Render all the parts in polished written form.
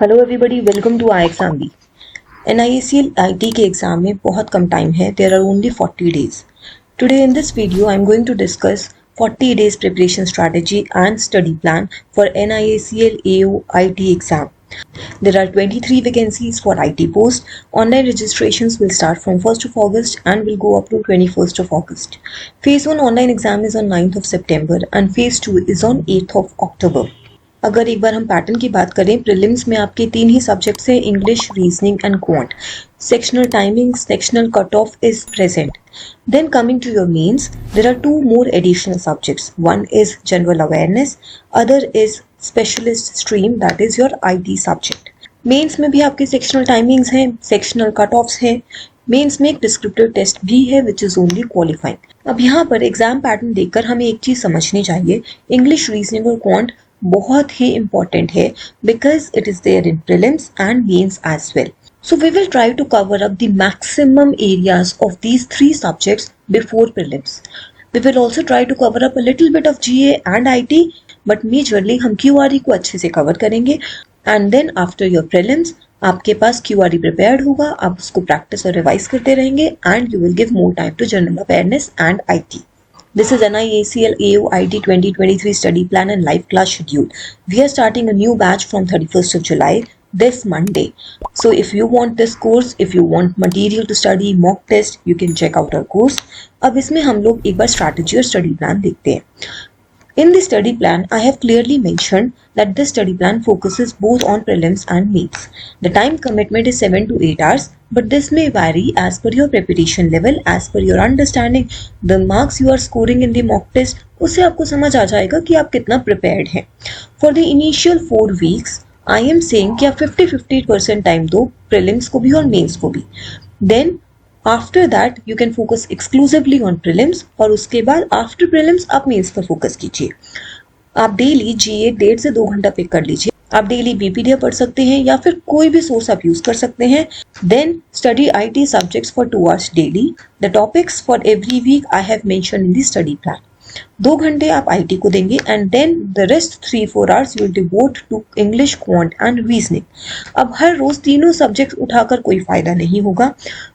Hello everybody, welcome to I exam B. NIACL IT के exam में बहुत कम टाइम है। There are only 40 days. Today in this video I am going to discuss 40 days preparation strategy and study plan for NIACL AO IT exam. There are 23 vacancies for IT post. Online registrations will start from 1st of August and will go up to 21st of August. Phase 1 online exam is on 9th of September and Phase 2 is on 8th of October. अगर एक बार हम pattern की बात करें, prelims में आपके 3 ही subjects हैं, English, reasoning and quant. Sectional timing, sectional cut off is present. Then coming to your mains, there are 2 more additional subjects. One is general awareness, other is specialist stream, that is your IT subject. Mains में भी आपके sectional timings हैं, sectional cut offs हैं. Mains में एक descriptive test भी है which is only qualifying. अब यहाँ पर एग्जाम पैटर्न देखकर हमें एक चीज समझनी चाहिए, इंग्लिश, रीजनिंग और क्वांट बहुत ही important है because it is there in prelims and mains as well. So we will try to cover up the maximum areas of these 3 subjects before prelims. We will also try to cover up a little bit of GA and IT, but majorly हम QRE को अच्छे से cover करेंगे and then after your prelims आपके पास QRE prepared होगा, आप उसको practice और revise करते रहेंगे and you will give more time to general awareness and IT. This is NIACL AO IT 2023 study plan and live class schedule. We are starting a new batch from 31st of July this Monday. So if you want this course, if you want material to study, mock test, you can check out our course. अब इसमें हम लोग एक बार strategy और study plan देखते हैं. In the study plan, I have clearly mentioned that this study plan focuses both on prelims and mains. The time commitment is 7 to 8 hours, but this may vary as per your preparation level, as per your understanding, the marks you are scoring in the mock test. उससे आपको समझ आ जाएगा कि आप कितना prepared हैं. For the initial 4 weeks, I am saying कि आप 50-50% टाइम दो prelims को भी और mains को भी. Then after that you can focus exclusively on prelims और उसके बाद आफ्टर प्रीलिम्स आप मेंस पर फोकस कीजिए. आप डेली GA 1.5 से 2 घंटा पिक कर लीजिए. आप डेली BPDF पढ़ सकते हैं या फिर कोई भी सोर्स आप यूज कर सकते हैं. Then study IT subjects for 2 hours daily. The topics for every week I have mentioned in the study plan. 2 घंटे आप IT को देंगे and then the rest 3-4 hours you will devote to English, quant and reasoning. अब हर रोज तीनों subject उठाकर कोई फायदा नहीं होगा,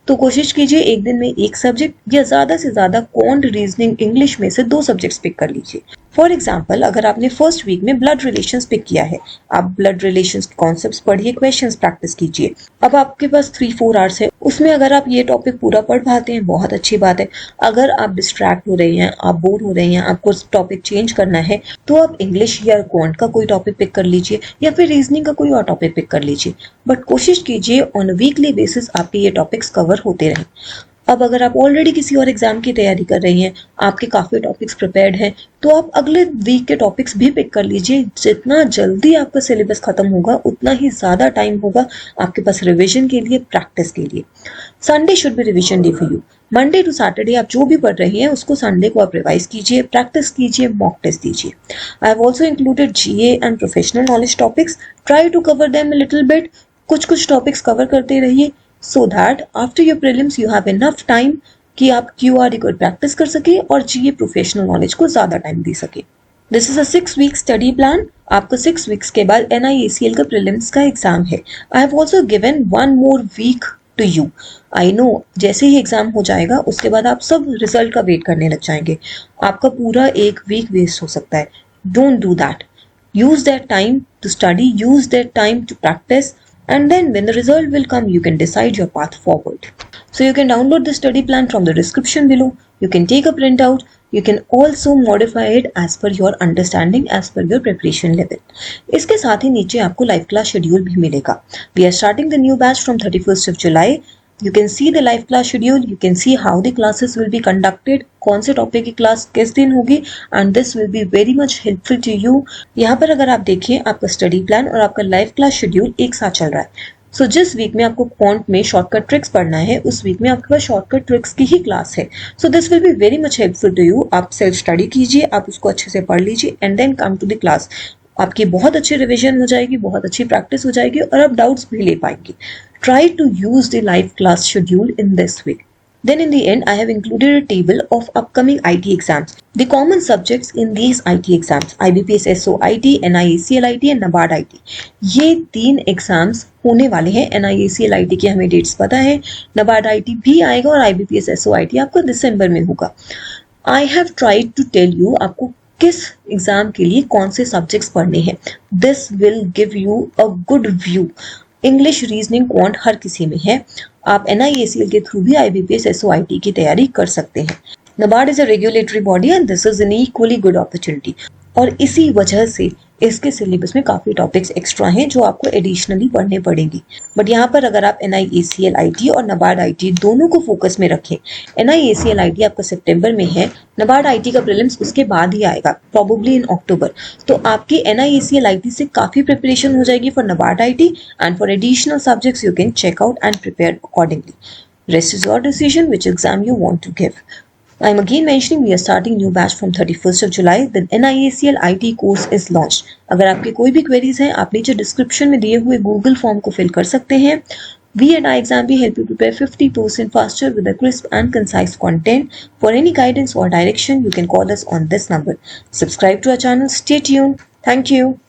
तो कोशिश कीजिए एक दिन में एक सब्जेक्ट या ज्यादा से ज्यादा क्वांट, रीजनिंग, इंग्लिश में से 2 सब्जेक्ट्स पिक कर लीजिए. फॉर एग्जाम्पल, अगर आपने फर्स्ट वीक में ब्लड रिलेशंस पिक किया है, आप ब्लड रिलेशंस कॉन्सेप्ट्स पढ़िए, क्वेश्चंस प्रैक्टिस कीजिए. अब आपके पास 3-4 hours है, उसमें अगर आप ये टॉपिक पूरा पढ़ पाते हैं बहुत अच्छी बात है. अगर आप डिस्ट्रैक्ट हो रहे हैं, आप बोर हो रहे हैं, आपको टॉपिक चेंज करना है, तो आप इंग्लिश या क्वांट का कोई टॉपिक पिक कर लीजिए या फिर रीजनिंग का कोई और टॉपिक पिक कर लीजिए. बट कोशिश कीजिए ऑन वीकली बेसिस आपके ये टॉपिक्स कवर होते रहें. अब अगर आप ऑलरेडी किसी और एग्जाम की तैयारी कर रही हैं, आपके काफी टॉपिक्स प्रिपेयर्ड हैं, तो आप अगले वीक के टॉपिक्स भी पिक कर लीजिए. जितना जल्दी आपका सिलेबस खत्म होगा उतना ही ज्यादा टाइम होगा आपके पास रिवीजन के लिए, प्रैक्टिस के लिए. Sunday should be revision day for you. Monday to Saturday आप जो भी पढ़ रही हैं उसको संडे को आप रिवाइज कीजिए, प्रैक्टिस कीजिए, मॉक टेस्ट दीजिए. I have also included GA and professional knowledge topics. Try to cover them a little bit. कुछ टॉपिक्स कवर करते रहिए so that after your prelims you have enough time कि आप QRE को practice कर सके और GA प्रोफेशनल नॉलेज को ज्यादा टाइम दे सके. This is a 6 week study plan. आपको 6 weeks के बाद NIACL का प्रीलिम्स का एग्जाम है. I have also given 1 more week to you. I know जैसे ही एग्जाम हो जाएगा उसके बाद आप सब रिजल्ट का वेट करने लग जाएंगे. आपका पूरा 1 week वेस्ट हो सकता है. Don't do that. Use that time to study, use that time to practice, and then when the result will come you can decide your path forward. So you can download the study plan from the description below. You can take a printout. You can also modify it as per your understanding, as per your preparation level. इसके साथ ही नीचे आपको live class schedule भी मिलेगा. We are starting the new batch from 31st of July. You can see the live class schedule. You can see how the classes will be conducted. कौन से topic की class किस दिन होगी, and this will be very much helpful to you. यहाँ पर अगर आप देखें आपका स्टडी प्लान और आपका लाइव क्लास शेड्यूल एक साथ चल रहा है. सो जिस वीक में आपको क्वांट में शॉर्टकट ट्रिक्स पढ़ना है उस वीक में आपके पास शॉर्टकट ट्रिक्स की ही क्लास है. So this will be very much helpful to you. आप सेल्फ स्टडी कीजिए, आप उसको अच्छे से पढ़ लीजिए and then come to the class. आपकी बहुत अच्छी रिवीजन हो जाएगी, बहुत अच्छी प्रैक्टिस हो जाएगी और आप डाउट्स भी ले पाएंगे. Try to use the live class schedule in this way. Then in the end, I have included a table of upcoming IT exams. The common subjects in these IT exams, IBPS SO IT, NIACL IT and NABARD IT. ये 3 exams होने वाले हैं. NIACL IT के हमें dates पता है, NABARD IT भी आएगा और IBPS SO IT आपको दिसंबर में होगा. I have tried to tell you आपको किस एग्जाम के लिए कौन से सब्जेक्ट्स पढ़ने हैं. This will give you a good view. English, reasoning, quant हर किसी में है. आप NIACL के थ्रू भी IBPS SOIT की तैयारी कर सकते हैं. NABARD is a regulatory body and this is an equally good opportunity. और इसी वजह से इसके सिलेबस में काफी टॉपिक्स एक्स्ट्रा हैं जो आपको एडिशनली पढ़ने पड़ेंगे. बट यहाँ पर अगर आप NIACL IT और NABARD IT दोनों को फोकस में रखें, NIACL IT आपका सितंबर में है, NABARD IT का प्रीलिम्स उसके बाद ही आएगा, प्रोबेबली इन अक्टूबर. तो आपकी NIACL IT से काफी प्रिपरेशन हो जाएगी for NABARD IT and for additional subjects you can check out and prepare accordingly. Rest is your decision which exam you want to give. I'm again mentioning we are starting new batch from 31st of July. The NIACL IT course is launched. अगर आपके कोई भी queries हैं, आप नीचे description में दिए हुए Google फॉर्म को फिल कर सकते हैं. We at iExam help you prepare 50% faster with a crisp and concise content. For any guidance or direction, you can call us on this number. Subscribe to our channel. Stay tuned. Thank you.